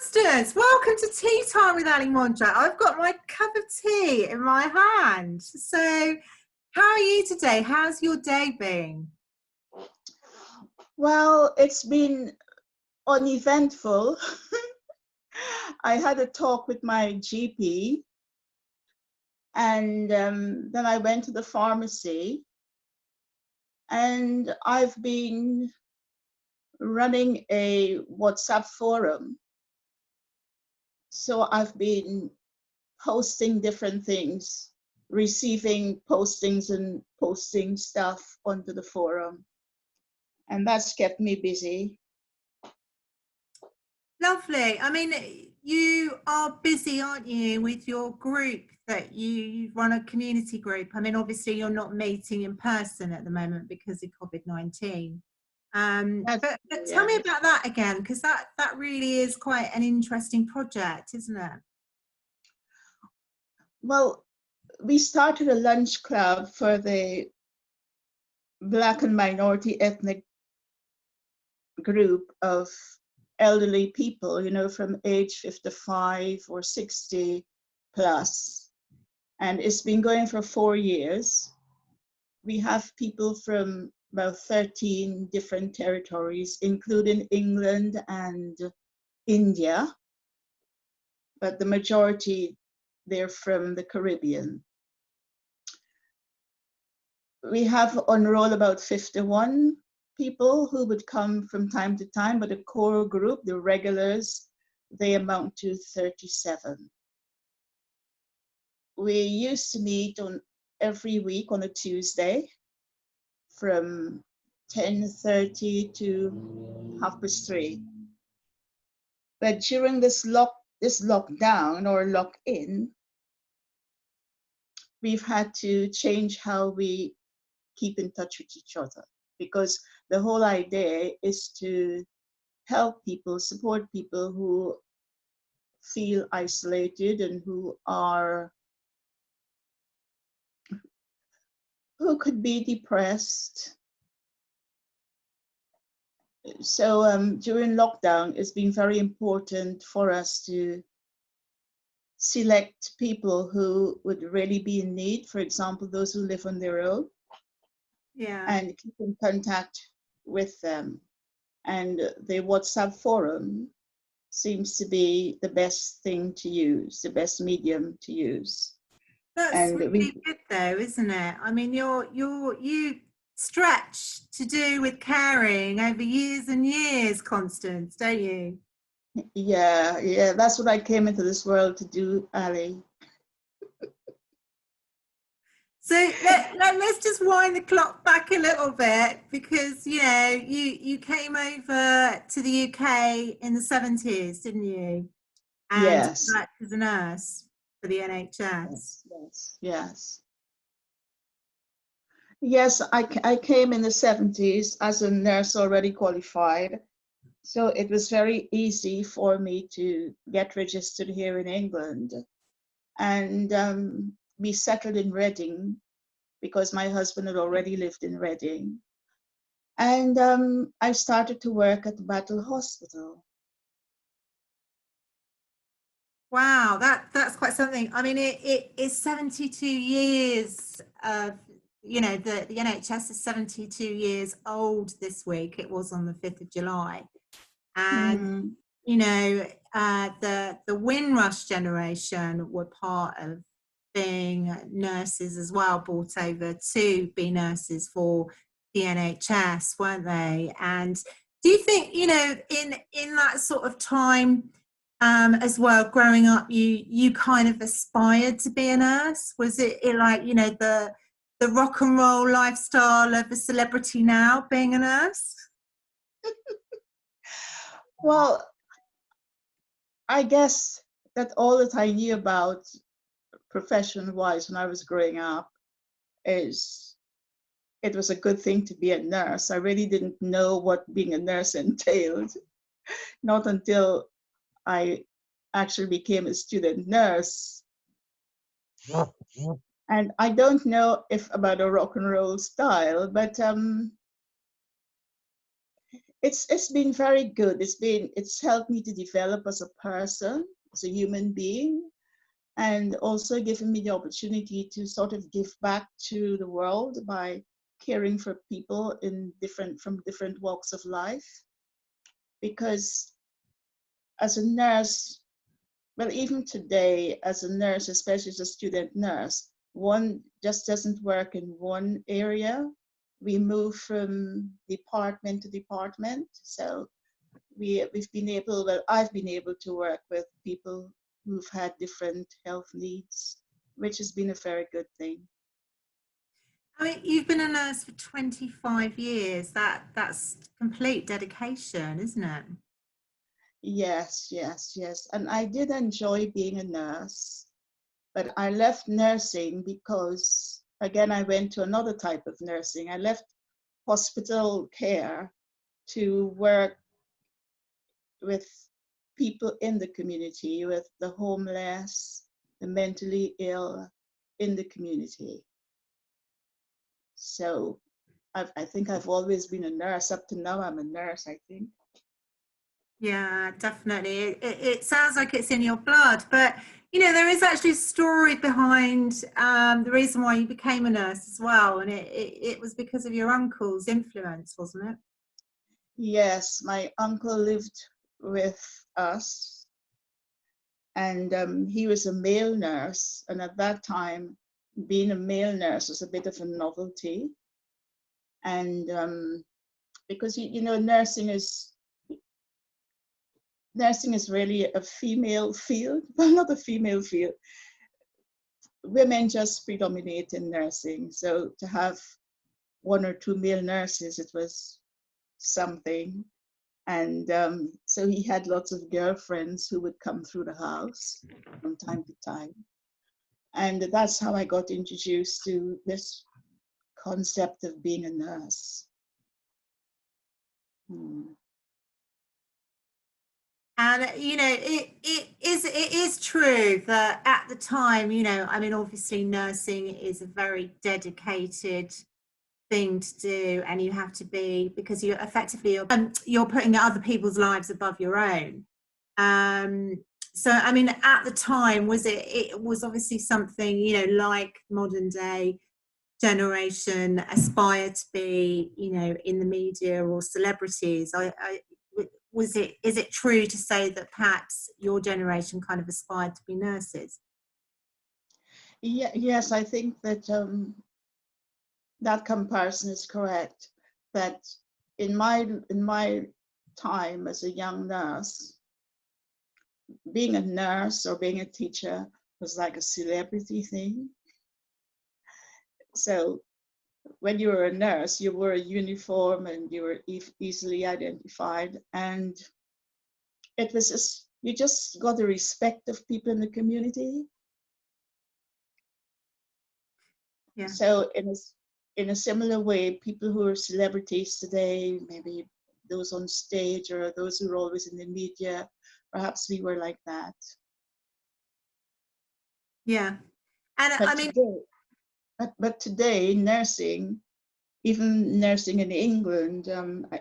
Constance, welcome to Tea Time with Ali Monjack. I've got my cup of tea in my hand. So, how are you today? How's your day been? Well, it's been uneventful. I had a talk with my GP, and then I went to the pharmacy, and I've been running a WhatsApp forum. So I've been posting different things, receiving postings and posting stuff onto the forum. And that's kept me busy. Lovely. I mean, you are busy, aren't you, with your group that you run a community group. I mean, obviously you're not meeting in person at the moment because of COVID-19. But tell me about that again, because that really is quite an interesting project, isn't it? Well, we started a lunch club for the Black and minority ethnic group of elderly people, you know, from age 55 or 60 plus. And it's been going for 4 years. We have people from about 13 different territories, including England and India. But the majority, they're from the Caribbean. We have on roll about 51 people who would come from time to time, but the core group, the regulars, they amount to 37. We used to meet on every week on a Tuesday from 10:30 to 3:30. But during this lockdown or lock-in, we've had to change how we keep in touch with each other, because the whole idea is to help people, support people who feel isolated and who could be depressed. So during lockdown, it's been very important for us to select people who would really be in need, for example, those who live on their own. Yeah. And keep in contact with them. And the WhatsApp forum seems to be the best thing to use, the best medium to use. That's really good though, isn't it? I mean, you stretch to do with caring over years and years, Constance, don't you? Yeah, that's what I came into this world to do, Ali. So let's just wind the clock back a little bit, because you know you came over to the UK in the 70s, didn't you? And yes. worked as a nurse for the NHS. Yes, I came in the 70s as a nurse already qualified. So it was very easy for me to get registered here in England. And we settled in Reading because my husband had already lived in Reading. And I started to work at the Battle Hospital. Wow, that's quite something. I mean, it is 72 years of, you know, the NHS is 72 years old this week. It was on the 5th of July. And, you know, the Windrush generation were part of being nurses as well, brought over to be nurses for the NHS, weren't they? And do you think, you know, in that sort of time as well, growing up, you kind of aspired to be a nurse? Was it like, you know, the rock and roll lifestyle of a celebrity now, being a nurse? Well, I guess that all that I knew about profession-wise when I was growing up is it was a good thing to be a nurse. I really didn't know what being a nurse entailed, not until I actually became a student nurse. And I don't know if about a rock and roll style, but It's been very good. It's helped me to develop as a person, as a human being, and also given me the opportunity to sort of give back to the world by caring for people from different walks of life. Because as a nurse, well, even today, as a nurse, especially as a student nurse, one just doesn't work in one area. We move from department to department. So we've been able, well, I've been able to work with people who've had different health needs, which has been a very good thing. I mean, you've been a nurse for 25 years. That's complete dedication, isn't it? Yes, yes, yes. And I did enjoy being a nurse, but I left nursing because, again, I went to another type of nursing. I left hospital care to work with people in the community, with the homeless, the mentally ill in the community. So I think I've always been a nurse. Up to now, I'm a nurse, I think. Yeah, definitely. It sounds like it's in your blood, but you know, there is actually a story behind the reason why you became a nurse as well, and it was because of your uncle's influence, wasn't it? Yes, my uncle lived with us, and he was a male nurse. And at that time, being a male nurse was a bit of a novelty. And because, you know, nursing is really a female field. Well, not a female field. Women just predominate in nursing. So to have one or two male nurses, it was something. And so he had lots of girlfriends who would come through the house from time to time. And that's how I got introduced to this concept of being a nurse. And you know, it is true that at the time, you know, I mean, obviously, nursing is a very dedicated thing to do, and you have to be, because you're effectively you're putting other people's lives above your own. So I mean, at the time, it was obviously something, you know, like modern day generation aspire to be, you know, in the media or celebrities. Is it true to say that perhaps your generation kind of aspired to be nurses? Yeah, yes, I think that that comparison is correct. That in my time as a young nurse, being a nurse or being a teacher was like a celebrity thing. So when you were a nurse, you wore a uniform and you were easily identified, and it was just, you just got the respect of people in the community. Yeah. So in a similar way, people who are celebrities today, maybe those on stage or those who are always in the media, perhaps we were like that. Yeah. And But I mean, today, but today, nursing, even nursing in England,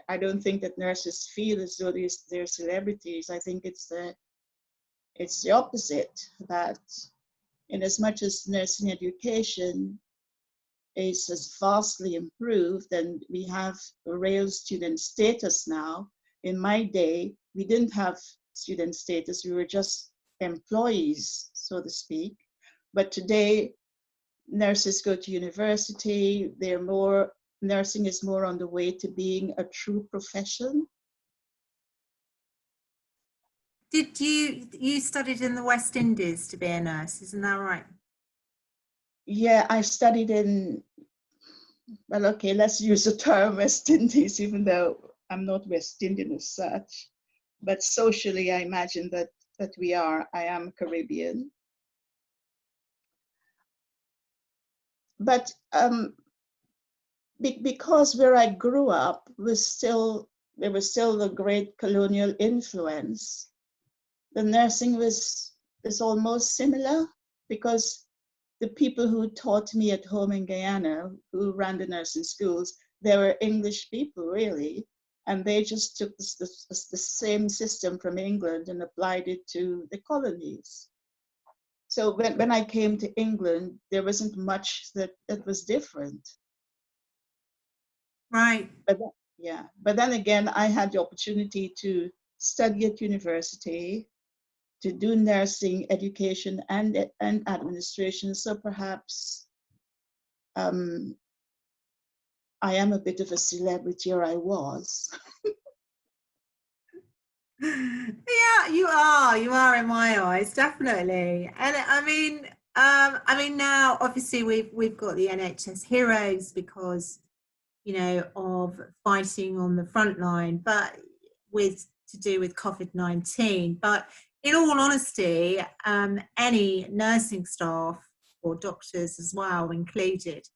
I don't think that nurses feel as though they're celebrities. I think it's the opposite, that in as much as nursing education has vastly improved, and we have a real student status now. In my day, we didn't have student status, we were just employees, so to speak. But today, nurses go to university, nursing is more on the way to being a true profession. did you studied in the West Indies to be a nurse, isn't that right? Yeah, I studied in, well, okay, let's use the term West Indies, even though I'm not West Indian as such. But socially, I imagine that I am Caribbean. But because where I grew up there was still the great colonial influence, the nursing was almost similar, because the people who taught me at home in Guyana, who ran the nursing schools, they were English people, really. and they just took the same system from England and applied it to the colonies. So when I came to England, there wasn't much that was different. Right. But then again, I had the opportunity to study at university, to do nursing education and administration. So perhaps I am a bit of a celebrity, or I was. Yeah, you are in my eyes, definitely. And I mean now obviously we've got the NHS heroes because, you know, of fighting on the front line, but to do with COVID-19. But in all honesty, any nursing staff or doctors as well included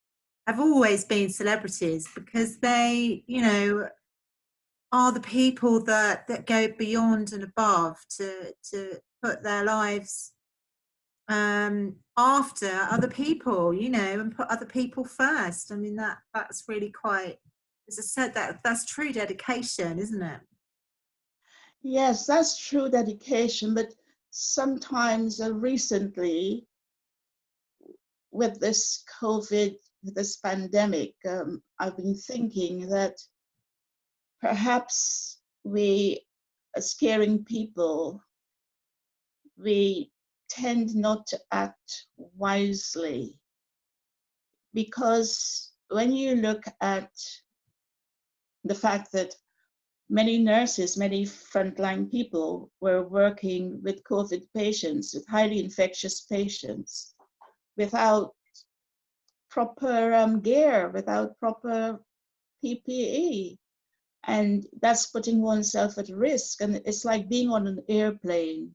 have always been celebrities because they, you know, are the people that go beyond and above to put their lives after other people, you know, and put other people first. I mean, that's really quite, as I said, that's true dedication, isn't it? Yes, that's true dedication, but sometimes recently with this COVID, with this pandemic, I've been thinking that perhaps we, as caring people, we tend not to act wisely, because when you look at the fact that many nurses, many frontline people were working with COVID patients, with highly infectious patients, without proper gear, without proper PPE. And that's putting oneself at risk. And it's like being on an airplane.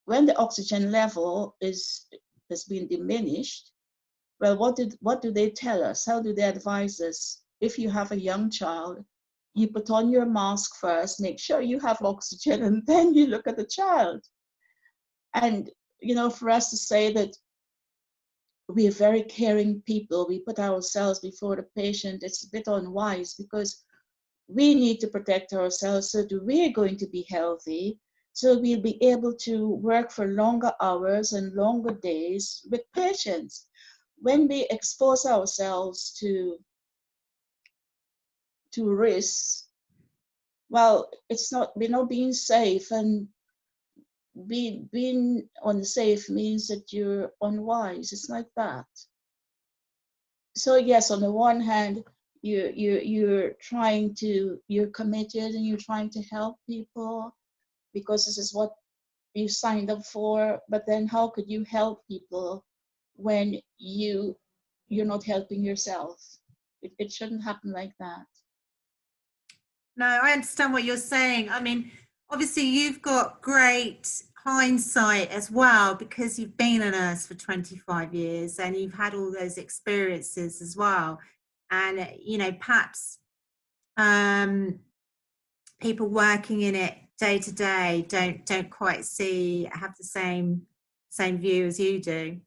When the oxygen level has been diminished, well, what do they tell us? How do they advise us? If you have a young child, you put on your mask first, make sure you have oxygen, and then you look at the child. And, you know, for us to say that we are very caring people, we put ourselves before the patient, it's a bit unwise, because we need to protect ourselves so that we're going to be healthy, so we'll be able to work for longer hours and longer days with patients. When we expose ourselves to risks, well, we're not being safe, and being unsafe means that you're unwise. It's like that. So yes, on the one hand, you're committed and you're trying to help people because this is what you signed up for. But then how could you help people when you're not helping yourself? It shouldn't happen like that. No, I understand what you're saying. I mean, obviously you've got great hindsight as well because you've been a nurse for 25 years and you've had all those experiences as well. And, you know, perhaps people working in it day to day don't quite have the same view as you do.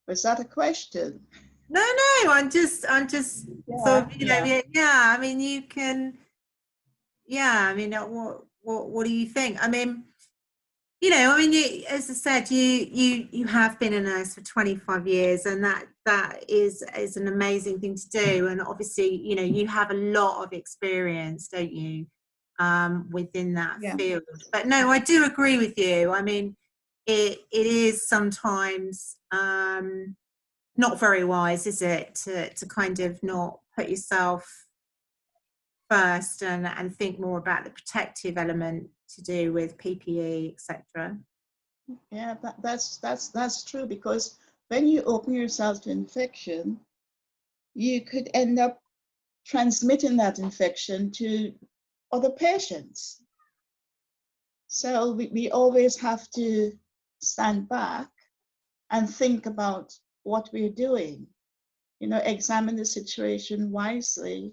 Was that a question? No, I'm just sort of, you know, yeah. I mean, you can, yeah. I mean, what do you think? I mean, you know, I mean, as I said, you have been a nurse for 25 years, and that is an amazing thing to do. And obviously, you know, you have a lot of experience, don't you, within that field. But no, I do agree with you. I mean, it is sometimes not very wise, is it, to kind of not put yourself first and think more about the protective element to do with PPE, etc. Yeah, that's true, because when you open yourself to infection, you could end up transmitting that infection to other patients. So we always have to stand back and think about what we're doing, you know, examine the situation wisely,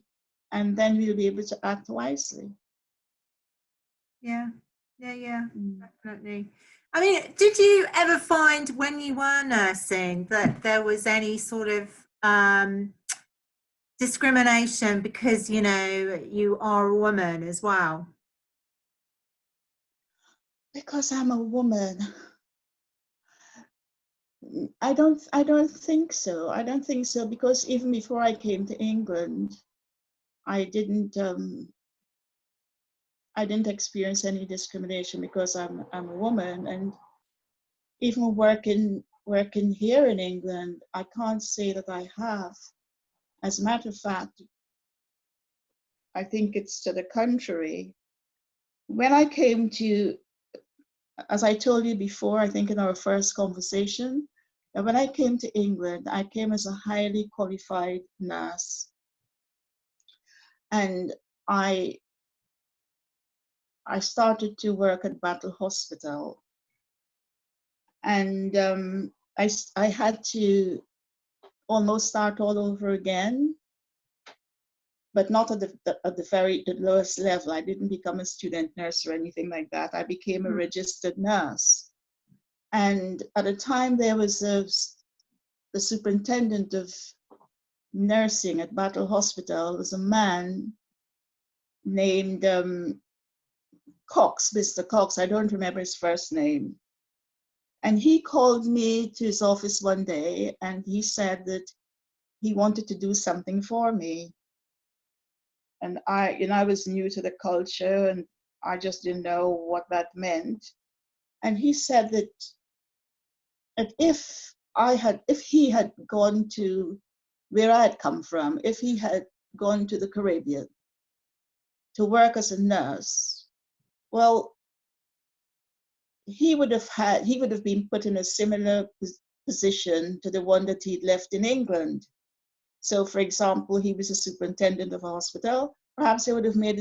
and then we'll be able to act wisely. Yeah, definitely. I mean, did you ever find when you were nursing that there was any sort of discrimination because, you know, you are a woman as well? Because I'm a woman. I don't think so. I don't think so, because even before I came to England, I didn't I didn't experience any discrimination because I'm a woman. And even working here in England, I can't say that I have. As a matter of fact, I think it's to the contrary. When I came to, as I told you before, I think in our first conversation, that when I came to England, I came as a highly qualified nurse. And I I started to work at Battle Hospital, and I had to almost start all over again, but not at the lowest level. I didn't become a student nurse or anything like that. I became a registered nurse. And at the time, there was the superintendent of nursing at Battle Hospital was a man named Cox, Mr. Cox. I don't remember his first name. And he called me to his office one day and he said that he wanted to do something for me. And I was new to the culture and I just didn't know what that meant. And he said that if he had gone to where I had come from, if he had gone to the Caribbean to work as a nurse, well, he would have been put in a similar position to the one that he'd left in England. So, for example, he was a superintendent of a hospital. Perhaps they would have made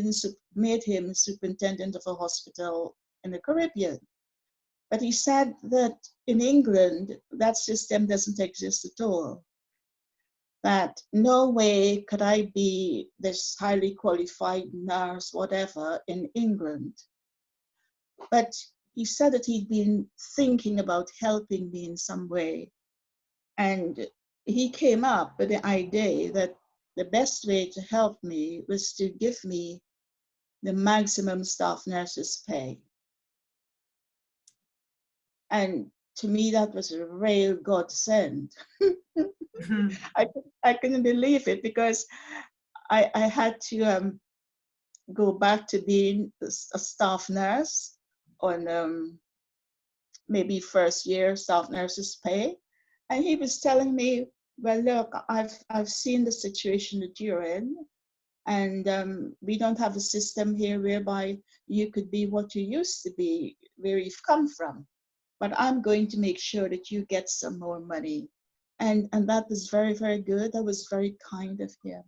him superintendent of a hospital in the Caribbean. But he said that in England, that system doesn't exist at all. That no way could I be this highly qualified nurse, whatever, in England. But he said that he'd been thinking about helping me in some way. And he came up with the idea that the best way to help me was to give me the maximum staff nurses pay. And to me, that was a real godsend. Mhm. I couldn't believe it because I had to go back to being a staff nurse on maybe first year staff nurses pay. And he was telling me, well, look, I've seen the situation that you're in, and we don't have a system here whereby you could be what you used to be, where you've come from. But I'm going to make sure that you get some more money. And that was very, very good. That was very kind of him.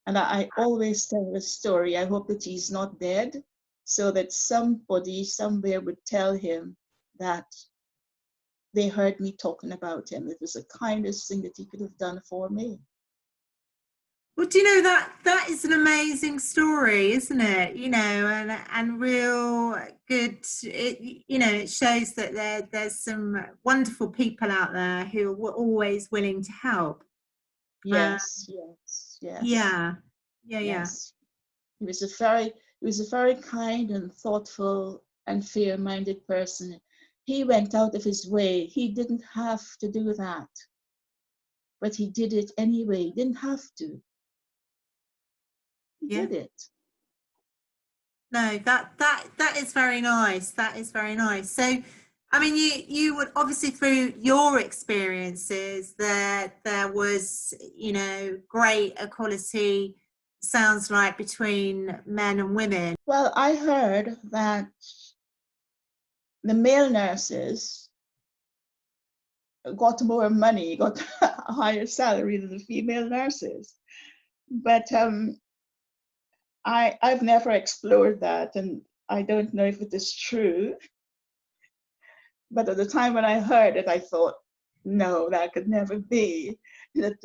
And I always tell the story. I hope that he's not dead, so that somebody somewhere would tell him that they heard me talking about him. It was the kindest thing that he could have done for me. Well, do you know that is an amazing story, isn't it? You know, and real good. It shows that there's some wonderful people out there who were always willing to help. Yes, yes, yes, Yeah, yeah. yes. He was a very kind and thoughtful and fair-minded person. He went out of his way. He didn't have to do that, but he did it anyway. He didn't have to. He Yeah. did it. No, that is very nice. That is very nice. So, I mean, you would obviously through your experiences that there was, you know, great equality. Sounds like between men and women. Well, I heard that the male nurses got more money, got a higher salary than the female nurses. But I've never explored that, and I don't know if it is true. But at the time when I heard it, I thought, no, that could never be. That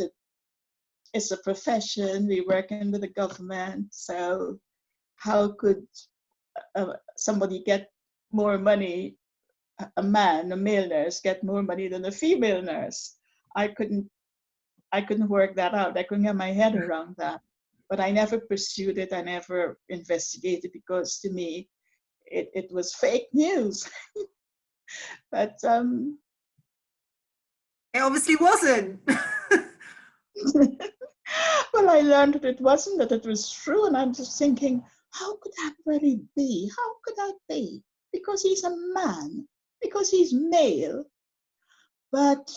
it's a profession, we're working with the government, so how could somebody get more money, a male nurse, get more money than a female nurse? I couldn't I couldn't work that out. I couldn't get my head around that. But I never pursued it. I never investigated because to me, it was fake news. But It obviously wasn't. well, I learned that it wasn't, that it was true. And I'm just thinking, how could that really be? How could that be? Because he's a man, because he's male. But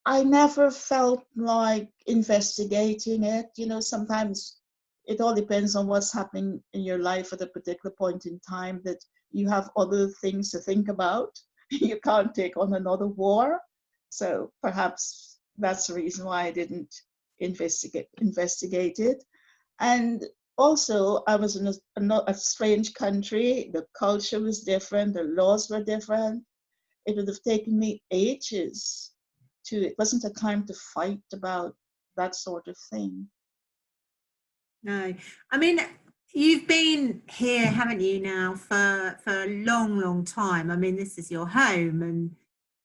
I never felt like investigating it. You know, sometimes it all depends on what's happening in your life at a particular point in time, that you have other things to think about. You can't take on another war. So perhaps that's the reason why I didn't investigate it. And also, I was in a strange country. The culture was different. The laws were different. It would have taken me ages it wasn't a time to fight about that sort of thing. No, I mean, you've been here, haven't you, now for a long, long time. I mean, this is your home, and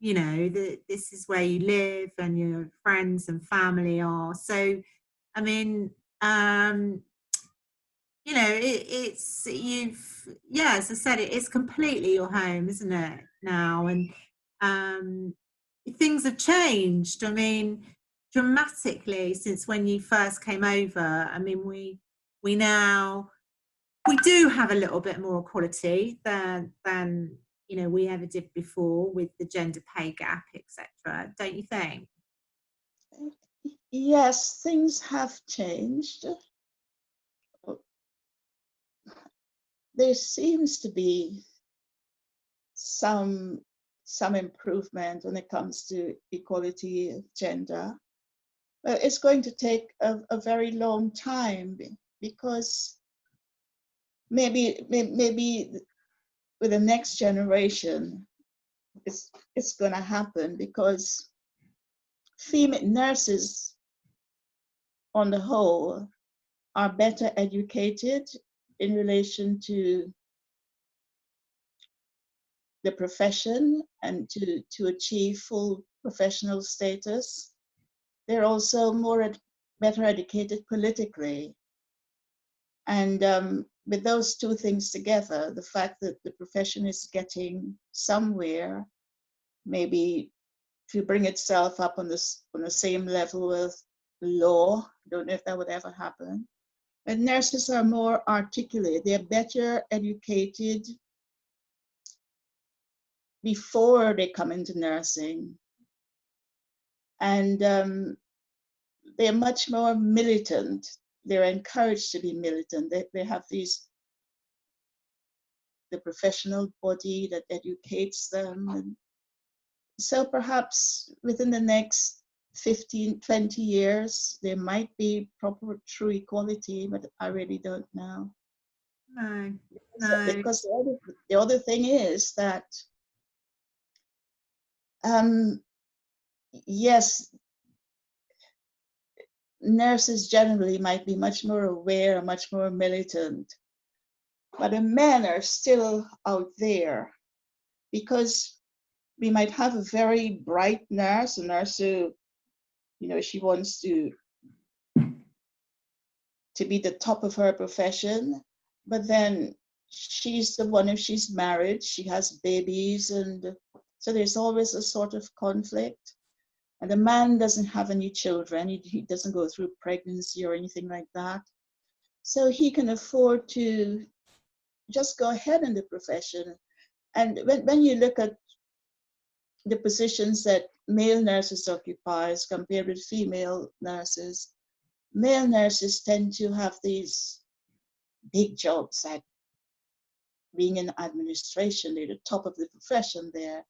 you know this is where you live, and your friends and family are. So, I mean, you know, it's yeah, as I said, it's completely your home, isn't it now? And things have changed. I mean, dramatically since when you first came over. I mean, we do have a little bit more equality than you know we ever did before, with the gender pay gap, etc. Don't you think? Yes, things have changed. There seems to be some improvement when it comes to equality of gender. But it's going to take a very long time, because maybe with the next generation it's going to happen, because female nurses on the whole are better educated in relation to the profession and to achieve full professional status. They're also better educated politically. And with those two things together, the fact that the profession is getting somewhere, maybe to bring itself up on the same level with law. I don't know if that would ever happen. But nurses are more articulate. They're better educated before they come into nursing. And they're much more militant. They're encouraged to be militant. They have the professional body that educates them. And so perhaps within the next 15, 20 years, there might be proper true equality, but I really don't know. No, Because the other thing is that, yes, nurses generally might be much more aware, much more militant, but the men are still out there, because we might have a very bright nurse, a nurse who, you know, she wants to be the top of her profession, but then she's the one, if she's married, she has babies, and so there's always a sort of conflict. And the man doesn't have any children, he doesn't go through pregnancy or anything like that. So he can afford to just go ahead in the profession. And when you look at the positions that male nurses occupy as compared with female nurses, male nurses tend to have these big jobs, like being in administration. They're the top of the profession there.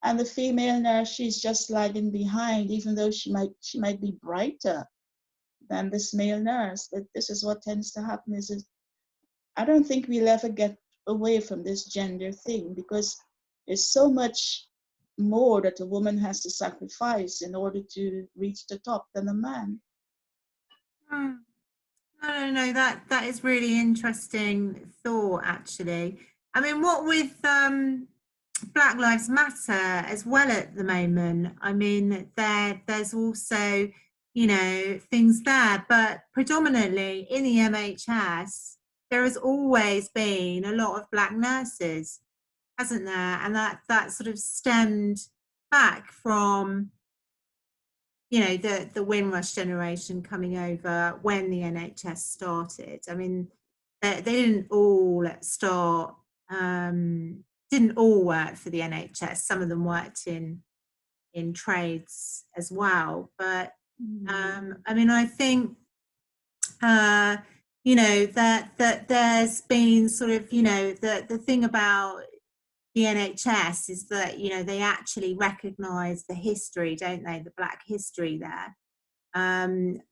And the female nurse, she's just lagging behind, even though she might be brighter than this male nurse. But this is what tends to happen, is I don't think we'll ever get away from this gender thing, because there's so much more that a woman has to sacrifice in order to reach the top than a man. No, that is really interesting thought, actually. I mean, what with Black Lives Matter as well at the moment. I mean, there's also, you know, things there, but predominantly in the NHS, there has always been a lot of black nurses, hasn't there? And that sort of stemmed back from, you know, the Windrush generation coming over when the NHS started. I mean, they didn't all start, didn't all work for the NHS. Some of them worked in trades as well. But I mean, I think you know, that there's been sort of, you know, the thing about the NHS is that, you know, they actually recognise the history, don't they? The Black history there.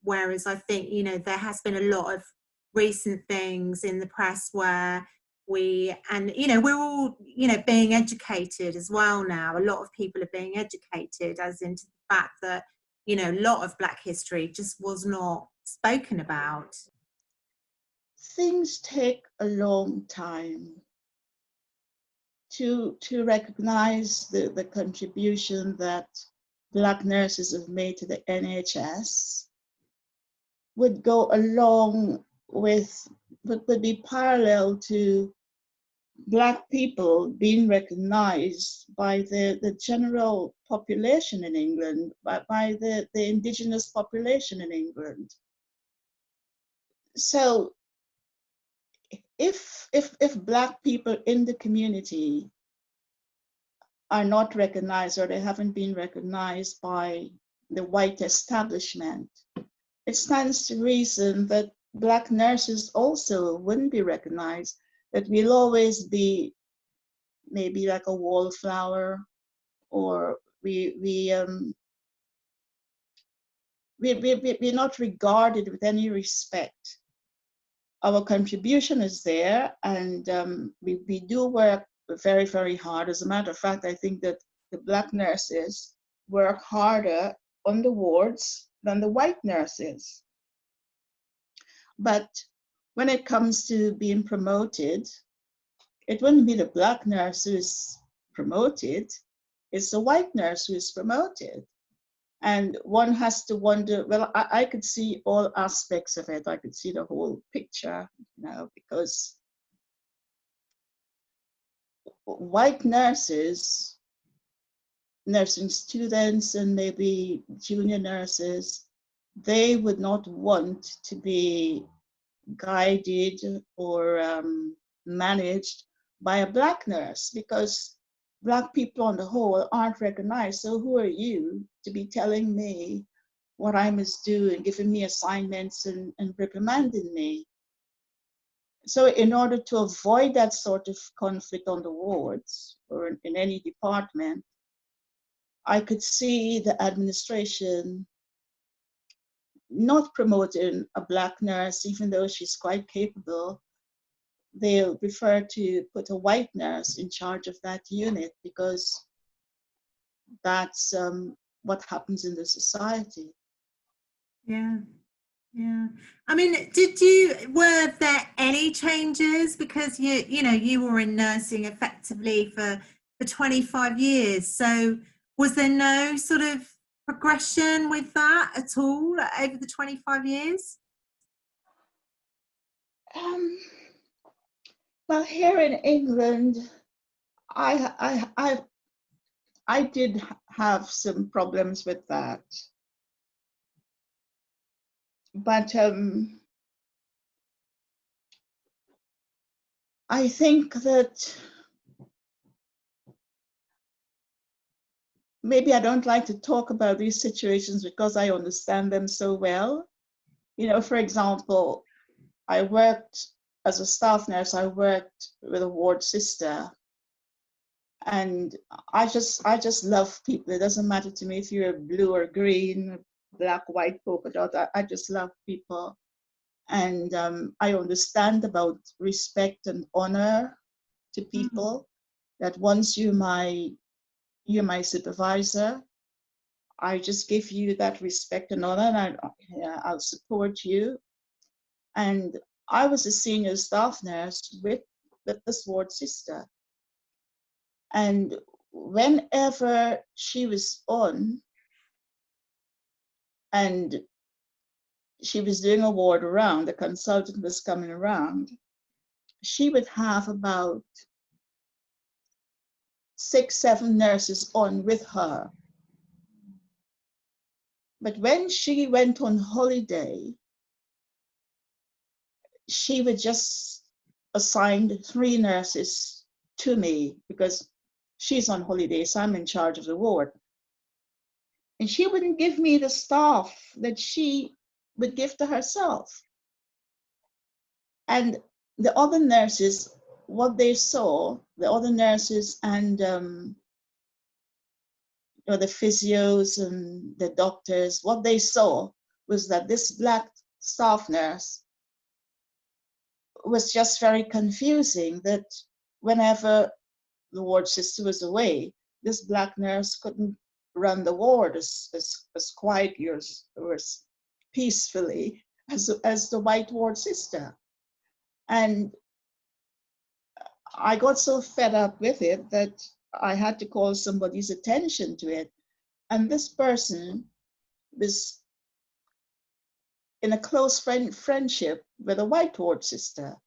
Whereas I think, you know, there has been a lot of recent things in the press where you know, we're all, you know, being educated as well now. A lot of people are being educated as into the fact that, you know, a lot of Black history just was not spoken about. Things take a long time to recognize the contribution that Black nurses have made to the NHS. Would go along with, would be parallel to Black people being recognized by the general population in England, by the indigenous population in England. So if Black people in the community are not recognized, or they haven't been recognized by the white establishment, it stands to reason that Black nurses also wouldn't be recognized, that we'll always be maybe like a wallflower, or we're not regarded with any respect. Our contribution is there, and we do work very, very hard. As a matter of fact, I think that the Black nurses work harder on the wards than the white nurses. But when it comes to being promoted, it wouldn't be the Black nurse who is promoted, it's the white nurse who is promoted. And one has to wonder, well, I could see all aspects of it. I could see the whole picture, you know, because white nurses, nursing students and maybe junior nurses, they would not want to be guided or managed by a Black nurse, because Black people on the whole aren't recognized. So who are you to be telling me what I must do and giving me assignments and reprimanding me? So in order to avoid that sort of conflict on the wards or in any department, I could see the administration not promoting a Black nurse, even though she's quite capable. They'll prefer to put a white nurse in charge of that unit, because that's what happens in the society. Yeah. Yeah. I mean, were there any changes? Because you know, you were in nursing effectively for 25 years. So was there no sort of progression with that at all over the 25 years? Well, here in England, I did have some problems with that. But I think that maybe I don't like to talk about these situations because I understand them so well. You know, for example, I worked as a staff nurse, I worked with a ward sister. And I just love people. It doesn't matter to me if you're blue or green, black, white, polka dot. I just love people. And I understand about respect and honor to people, that once you're my supervisor, I just give you that respect and honor, and I'll support you. And I was a senior staff nurse with this ward sister. And whenever she was on and she was doing a ward around, the consultant was coming around, she would have about 6, 7 nurses on with her. But when she went on holiday, she would just assign 3 nurses to me because she's on holiday, so I'm in charge of the ward. And she wouldn't give me the staff that she would give to herself. And the other nurses, what they saw, the other nurses and the physios and the doctors, what they saw was that this Black staff nurse was just very confusing, that whenever the ward sister was away, this Black nurse couldn't run the ward as quietly or as peacefully as the white ward sister. And I got so fed up with it that I had to call somebody's attention to it. And this person was in a close friendship with a white ward sister.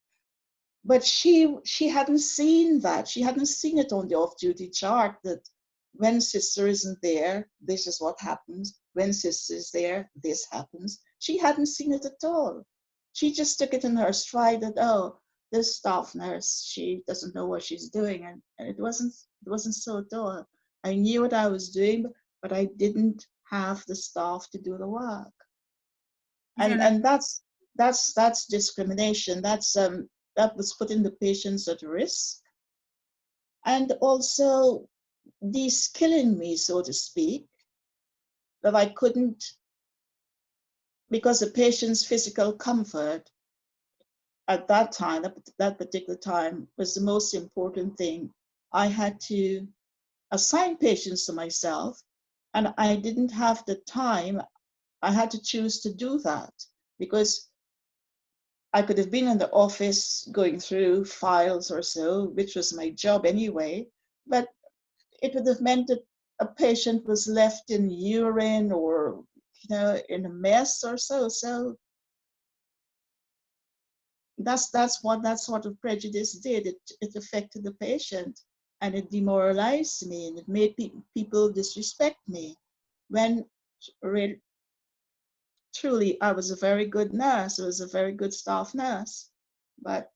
But she hadn't seen that. She hadn't seen it on the off-duty chart that when sister isn't there, this is what happens. When sister is there, this happens. She hadn't seen it at all. She just took it in her stride that, oh, this staff nurse, she doesn't know what she's doing. And it wasn't so at all. I knew what I was doing, but I didn't have the staff to do the work. And that's discrimination. That was putting the patients at risk, and also de-skilling me, so to speak, that I couldn't, because the patient's physical comfort at that time, that particular time, was the most important thing. I had to assign patients to myself, and I didn't have the time. I had to choose to do that because I could have been in the office going through files or so, which was my job anyway, but it would have meant that a patient was left in urine or, in a mess or so. So that's what that sort of prejudice did. It affected the patient, and it demoralized me, and it made people disrespect me, when really, truly, I was a very good nurse. I was a very good staff nurse, but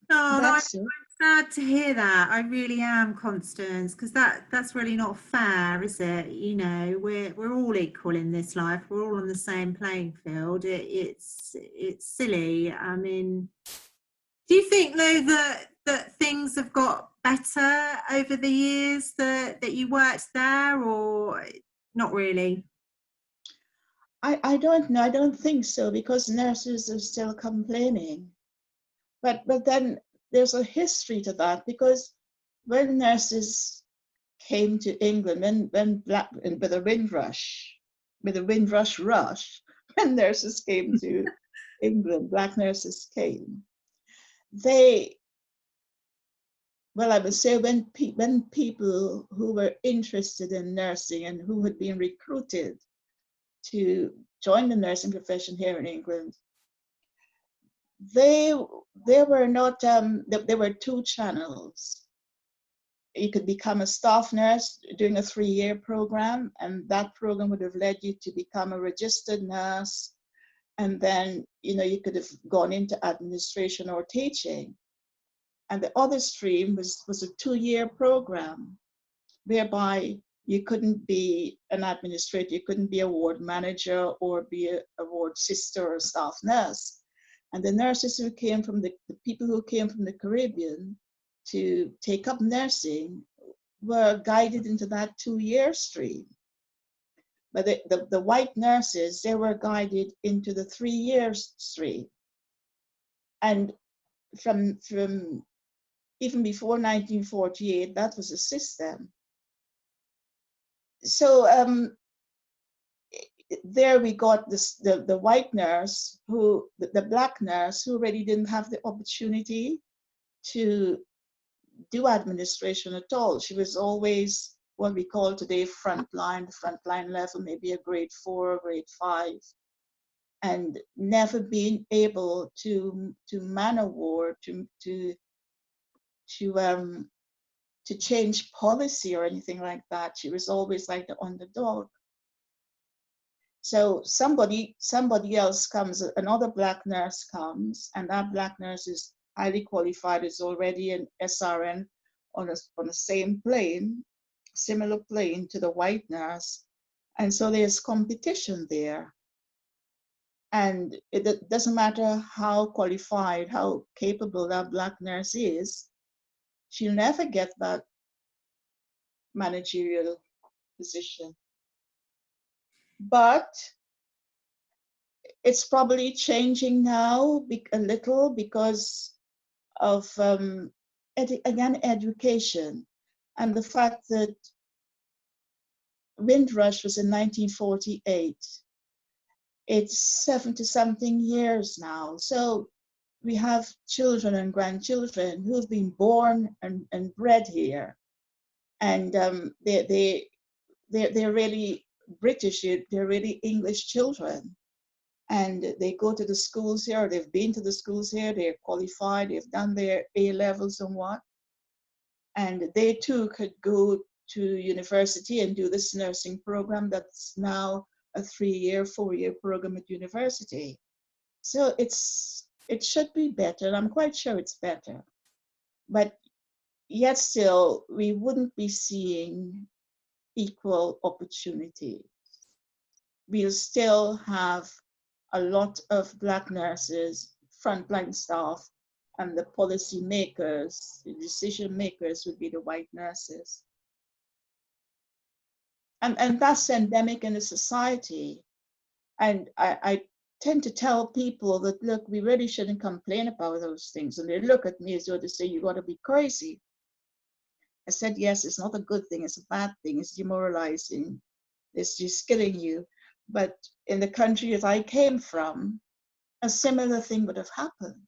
that's it. I'm sad to hear that. I really am, Constance, because that's really not fair, is it? We're all equal in this life. We're all on the same playing field. It's silly. I mean, do you think though that things have got better over the years that you worked there, or not really? I don't know. I don't think so, because nurses are still complaining. But then there's a history to that, because when nurses came to England, with the Windrush rush, when nurses came to England, Black nurses came. I would say when people who were interested in nursing and who had been recruited to join the nursing profession here in England, there were 2 channels. You could become a staff nurse doing a 3-year program, and that program would have led you to become a registered nurse, and then you could have gone into administration or teaching. And the other stream was a 2-year program, whereby you couldn't be an administrator, you couldn't be a ward manager or be a ward sister or a staff nurse. And the nurses who came from the people who came from the Caribbean to take up nursing were guided into that 2-year stream. But the white nurses, they were guided into the 3-year stream. And from even before 1948, that was a system. So there we got the white nurse, the Black nurse, who really didn't have the opportunity to do administration at all. She was always what we call today frontline level, maybe a grade 4, grade 5, and never being able to man a war, to change policy or anything like that. She was always like the underdog. So somebody else comes, another black nurse comes, and that black nurse is highly qualified, is already an SRN on the same plane, similar plane to the white nurse. And so there's competition there. And it doesn't matter how qualified, how capable that black nurse is, she'll never get that managerial position. But it's probably changing now a little because of, again, education and the fact that Windrush was in 1948. It's 70-something years now. So we have children and grandchildren who've been born and bred here. And they're really British, they're really English children. And they go to the schools here, they've been to the schools here, they're qualified, they've done their A levels and what. And they too could go to university and do this nursing program that's now a 3-year, 4-year program at university. So it should be better, and I'm quite sure it's better. But yet still, we wouldn't be seeing equal opportunity. We'll still have a lot of black nurses, frontline staff, and the policy makers, the decision makers would be the white nurses. And that's endemic in the society. And I tend to tell people that, look, we really shouldn't complain about those things. And they look at me as though they say, you gotta be crazy. I said, yes, it's not a good thing, it's a bad thing, it's demoralizing, it's just killing you. But in the country that I came from, a similar thing would have happened.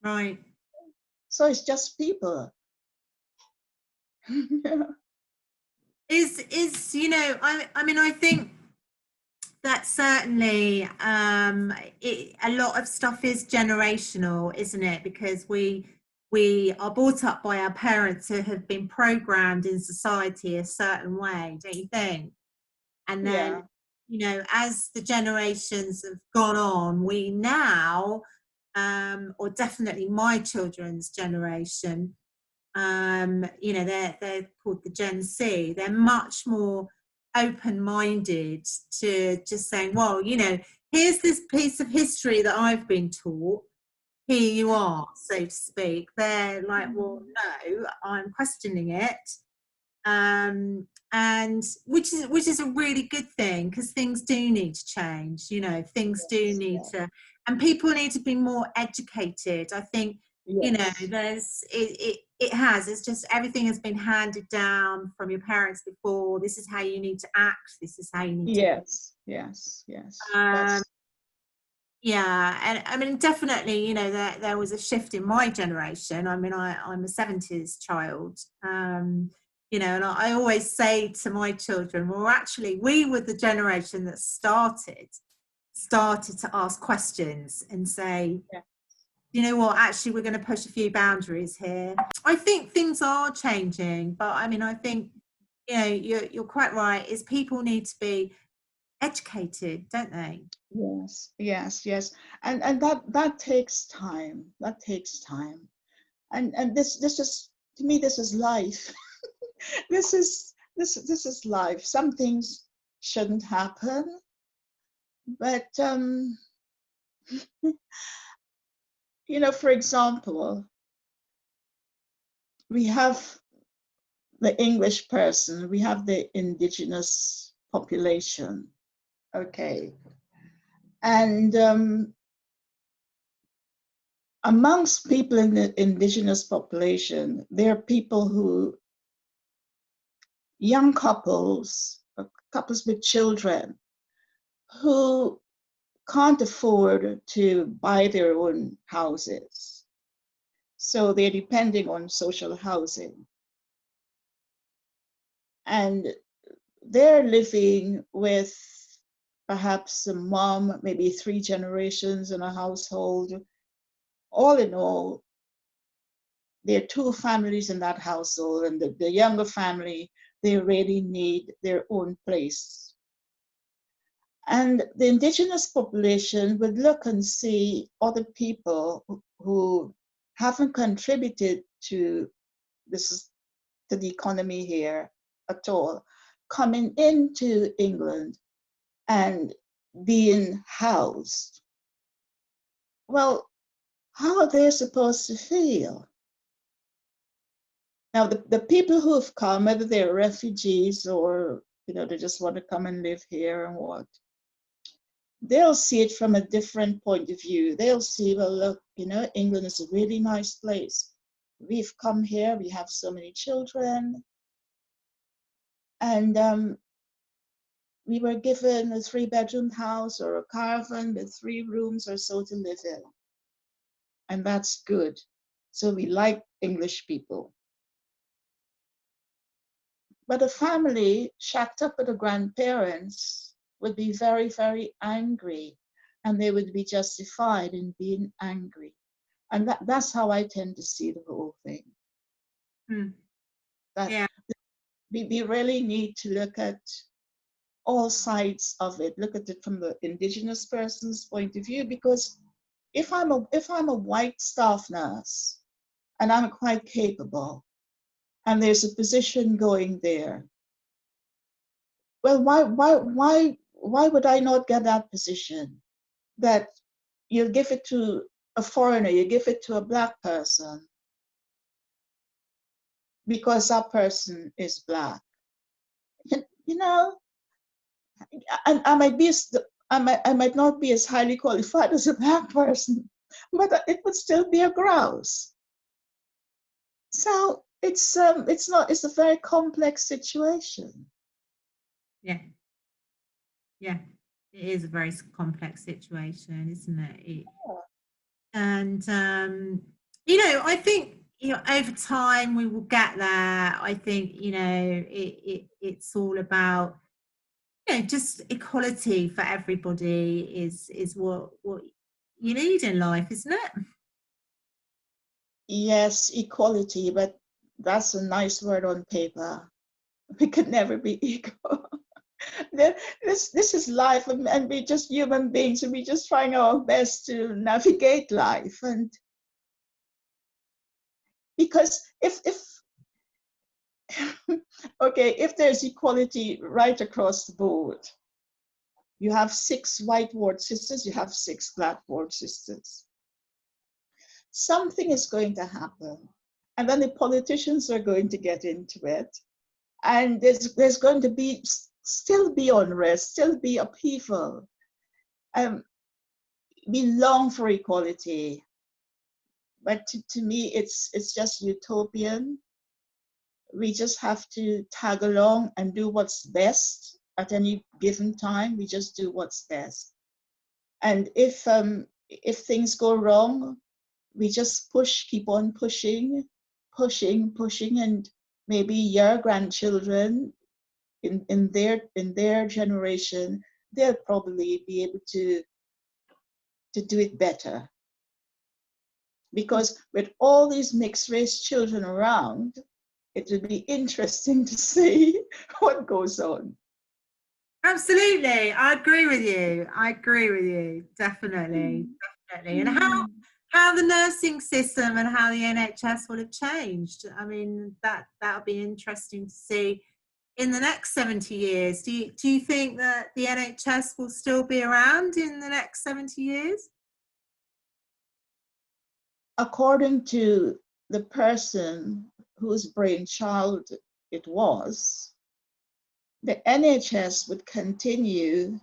Right. So it's just people. Is you know, I mean, I think that certainly a lot of stuff is generational, isn't it? Because we are brought up by our parents who have been programmed in society a certain way, don't you think? And then, Yeah. you know, as the generations have gone on, we now, or definitely my children's generation, you know, they're called the Gen C. They're much more open-minded to just saying, well, you know, here's this piece of history that I've been taught. Here you are, so to speak. They're like, well, no, I'm questioning it. And which is a really good thing, because things do need to change, you know, things do need to, and people need to be more educated. I think, you know, there's it's just everything has been handed down from your parents before. This is how you need to act, this is how you need to Yes. yeah, and I mean, definitely, you know, there was a shift in my generation. I mean, I'm a 70s child, you know, and I always say to my children, well, actually, we were the generation that started to ask questions and say, you know what, actually, we're going to push a few boundaries here. I think things are changing, but I mean, I think, you know, you're quite right, is people need to be educated, don't they? Yes. And that takes time. That takes time. And this is, to me, this is life. this is life. Some things shouldn't happen, but you know, for example, we have the English person, we have the indigenous population, okay, and amongst people in the indigenous population, there are people who, young couples, couples with children, who can't afford to buy their own houses. So they're depending on social housing. And they're living with perhaps a mom, maybe 3 generations in a household. All in all, there are 2 families in that household, and the younger family, they really need their own place. And the indigenous population would look and see other people who haven't contributed to this, to the economy here at all, coming into England and being housed. Well, how are they supposed to feel? Now, the people who have come, whether they're refugees or, they just want to come and live here and what, they'll see it from a different point of view. They'll see, well, look, England is a really nice place. We've come here, we have so many children, and we were given a 3-bedroom house or a caravan with 3 rooms or so to live in. And that's good. So we like English people. But a family shacked up with the grandparents would be very, very angry, and they would be justified in being angry. And that's how I tend to see the whole thing. That Yeah. we really need to look at all sides of it, look at it from the indigenous person's point of view, because if I'm a white staff nurse and I'm quite capable, and there's a position going there, well, why would I not get that position? That you give it to a foreigner, you give it to a Black person because that person is Black. And I might not be as highly qualified as a Black person, but it would still be a grouse. So it's a very complex situation. Yeah. It is a very complex situation, isn't it? And I think over time we will get there. I think it's all about just equality for everybody is what you need in life, isn't it? Yes, equality, but that's a nice word on paper. We could never be equal. This is life, and we're just human beings, and we're just trying our best to navigate life. And because if okay, if there's equality right across the board, you have 6 white ward sisters, you have 6 Black ward sisters, something is going to happen, and then the politicians are going to get into it, and there's going to still be unrest, still be upheaval. We long for equality, but to me it's just utopian. We just have to tag along and do what's best at any given time. We just do what's best, and if things go wrong, we just keep on pushing, and maybe your grandchildren in their generation, they'll probably be able to do it better. Because with all these mixed race children around, it would be interesting to see what goes on. Absolutely, I agree with you. Definitely. And how the nursing system and how the NHS will have changed. I mean, that'll be interesting to see in the next 70 years. Do you think that the NHS will still be around in the next 70 years? According to the person whose brainchild it was, the NHS would continue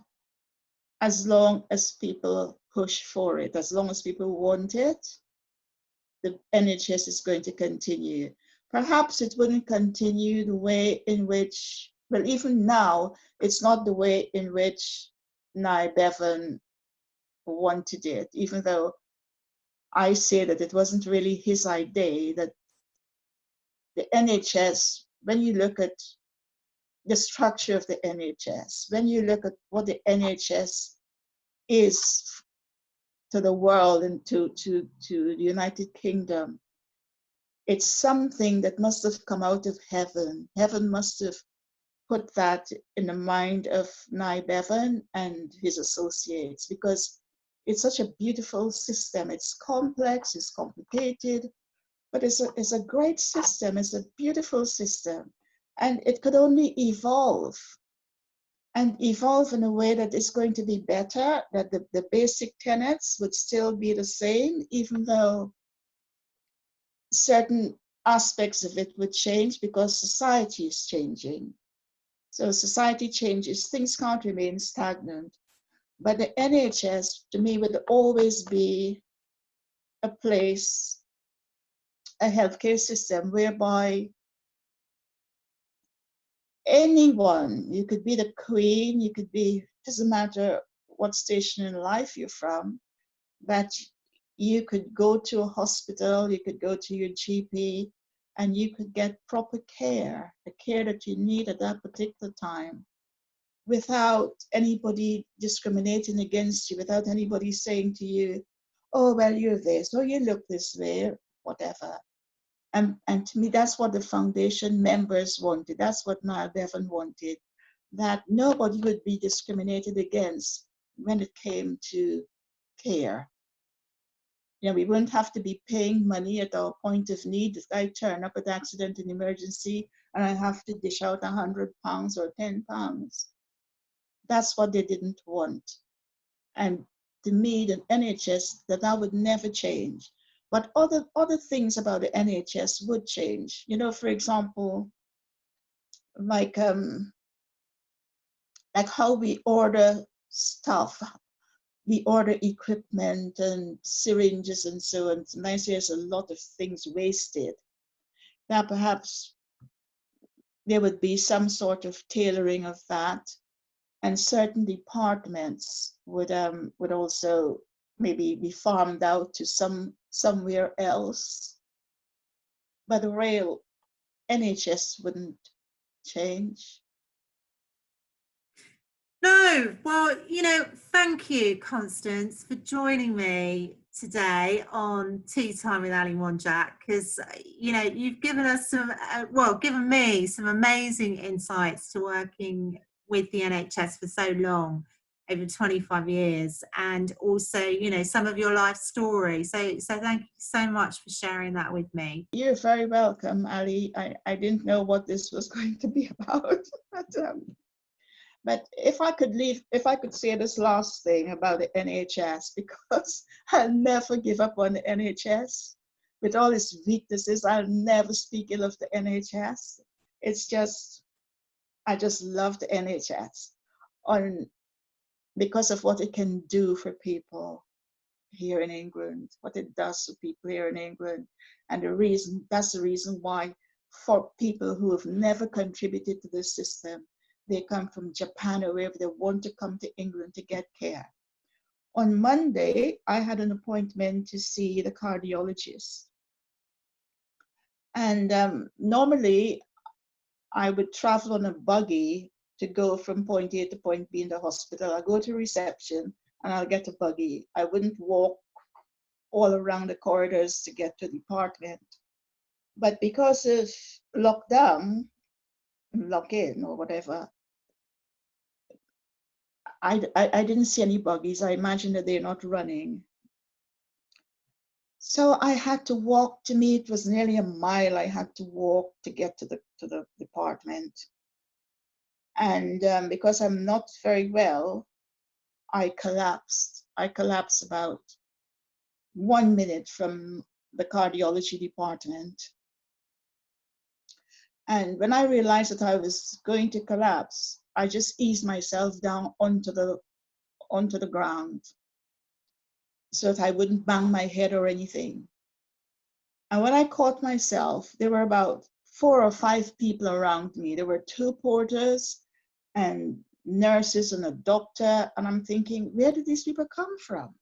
as long as people push for it, as long as people want it. The NHS is going to continue. Perhaps it wouldn't continue the way in which, well, even now, it's not the way in which Nye Bevan wanted it, even though I say that it wasn't really his idea, that the NHS, when you look at the structure of the NHS, when you look at what the NHS is to the world and to the United Kingdom, it's something that must have come out of heaven. Heaven must have put that in the mind of Nye Bevan and his associates, because it's such a beautiful system. It's complex, it's complicated, but it's a great system. It's a beautiful system. And it could only evolve and evolve in a way that is going to be better, that the basic tenets would still be the same, even though certain aspects of it would change because society is changing. So society changes, things can't remain stagnant. But the NHS, to me, would always be a place, a healthcare system whereby anyone, you could be the queen, you could be, doesn't matter what station in life you're from, that you could go to a hospital, you could go to your GP, and you could get proper care, the care that you need at that particular time, without anybody discriminating against you, without anybody saying to you, oh, well, you're this, or you look this way, whatever. And to me, that's what the foundation members wanted. That's what Niall Bevan wanted, that nobody would be discriminated against when it came to care. You know, we wouldn't have to be paying money at our point of need. If I turn up at accident and emergency and I have to dish out £100 or £10. That's what they didn't want. And to me, the NHS, that would never change. But other things about the NHS would change. You know, for example, like how we order stuff, we order equipment and syringes and so on. Sometimes there's a lot of things wasted. Now perhaps there would be some sort of tailoring of that, and certain departments would also maybe be farmed out to somewhere else. But the real NHS wouldn't change. No, well, thank you, Constance, for joining me today on Tea Time with Ali Monjack, because, you've given us given me some amazing insights to working with the NHS for so long, over 25 years, and also, some of your life story. So thank you so much for sharing that with me. You're very welcome, Ali. I didn't know what this was going to be about. But if I could say this last thing about the NHS, because I'll never give up on the NHS. With all its weaknesses, I'll never speak ill of the NHS. It's just, I just love the NHS because of what it can do for people here in England, what it does to people here in England. And that's the reason why, for people who have never contributed to this system, they come from Japan or wherever, they want to come to England to get care. On Monday, I had an appointment to see the cardiologist. And normally, I would travel on a buggy to go from point A to point B in the hospital. I'll go to reception and I'll get a buggy. I wouldn't walk all around the corridors to get to the department. But because of lockdown, lock-in or whatever, I didn't see any buggies. I imagine that they're not running. So I had to walk. To me, it was nearly a mile I had to walk to get to the department. And because I'm not very well, I collapsed. I collapsed about 1 minute from the cardiology department. And when I realized that I was going to collapse, I just eased myself down onto the ground so that I wouldn't bang my head or anything. And when I caught myself, there were about 4 or 5 people around me. There were 2 porters and nurses and a doctor. And I'm thinking, where did these people come from?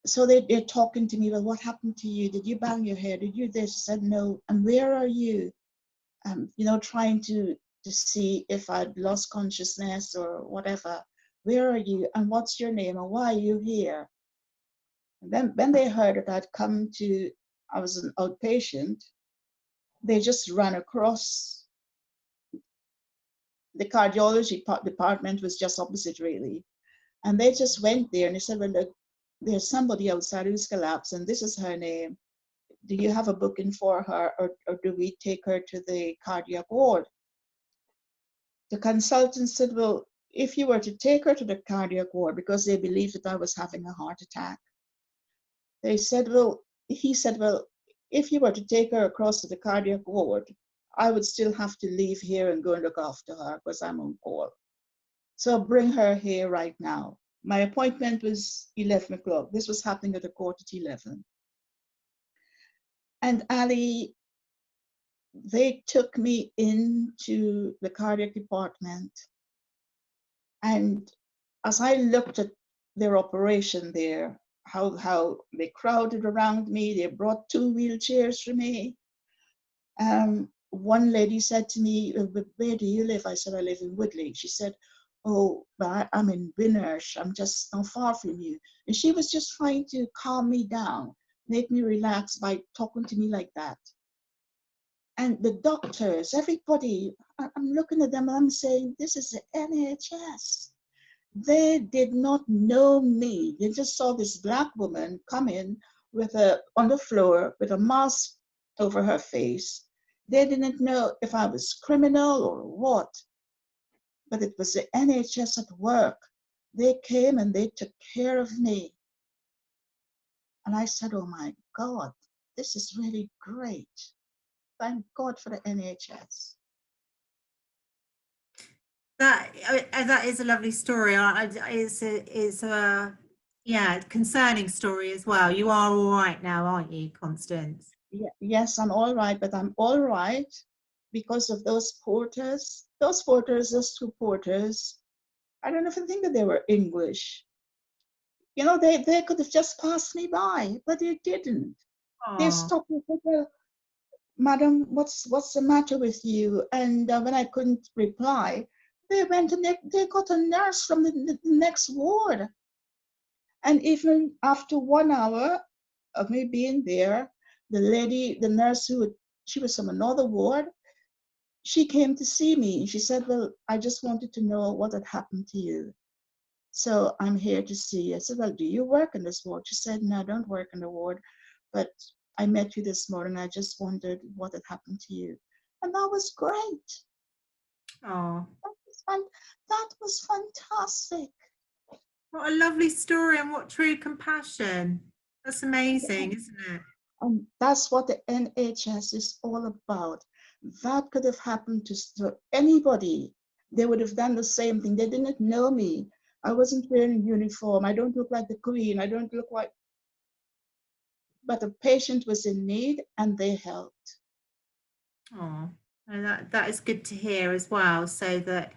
so they're talking to me, well, what happened to you? Did you bang your head? Did you this? I said, no. And where are you? You know, trying to see if I'd lost consciousness or whatever. Where are you? And what's your name? And why are you here? And then when they heard that I was an outpatient, they just ran across. The cardiology department was just opposite, really. And they just went there and they said, well, look, there's somebody outside who's collapsed and this is her name. Do you have a booking for her, or do we take her to the cardiac ward? The consultant said, well, if you were to take her to the cardiac ward, because they believed that I was having a heart attack, he said, well, if you were to take her across to the cardiac ward, I would still have to leave here and go and look after her because I'm on call. So bring her here right now. My appointment was 11 o'clock. This was happening at 11:15. And Ali, they took me into the cardiac department. And as I looked at their operation there, how they crowded around me, they brought 2 wheelchairs for me. One lady said to me, where do you live? I said, I live in Woodley. She said, oh, but I'm in Windrush. I'm just not far from you. And she was just trying to calm me down, make me relax by talking to me like that. And the doctors, everybody, I'm looking at them and I'm saying, this is the NHS. They did not know me. They just saw this Black woman come in on the floor with a mask over her face. They didn't know if I was criminal or what, but it was the NHS at work. They came and they took care of me. And I said, oh my God, this is really great. Thank God for the NHS. That is a lovely story. It's a concerning story as well. You are all right now, aren't you, Constance? Yeah, yes, I'm all right, but I'm all right because of those porters. Those porters, those 2 porters, I don't even think that they were English. You know, they could have just passed me by, but they didn't. They Oh, stopped me and said, well, madam, what's the matter with you? And when I couldn't reply, they went and they got a nurse from the next ward. And even after 1 hour of me being there, the nurse she was from another ward, she came to see me. She said, well, I just wanted to know what had happened to you. So I'm here to see you. I said, well, do you work in this ward? She said, no, I don't work in the ward, but I met you this morning. I just wondered what had happened to you. And that was great. oh, That was fantastic. what a lovely story and what true compassion. That's amazing, isn't it? And that's what the NHS is all about. That could have happened to anybody. They would have done the same thing. They didn't know me. I wasn't wearing uniform. I don't look like the Queen. I don't look like, but the patient was in need and they helped. Oh, and that is good to hear as well, so that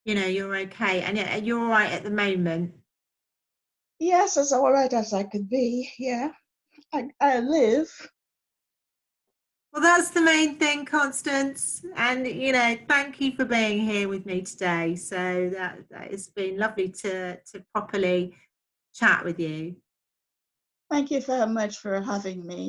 you're okay and you're all right at the moment. Yes, as all right as I could be. Yeah, I live. Well, that's the main thing, Constance. And thank you for being here with me today. So that has been lovely to properly chat with you. Thank you very much for having me.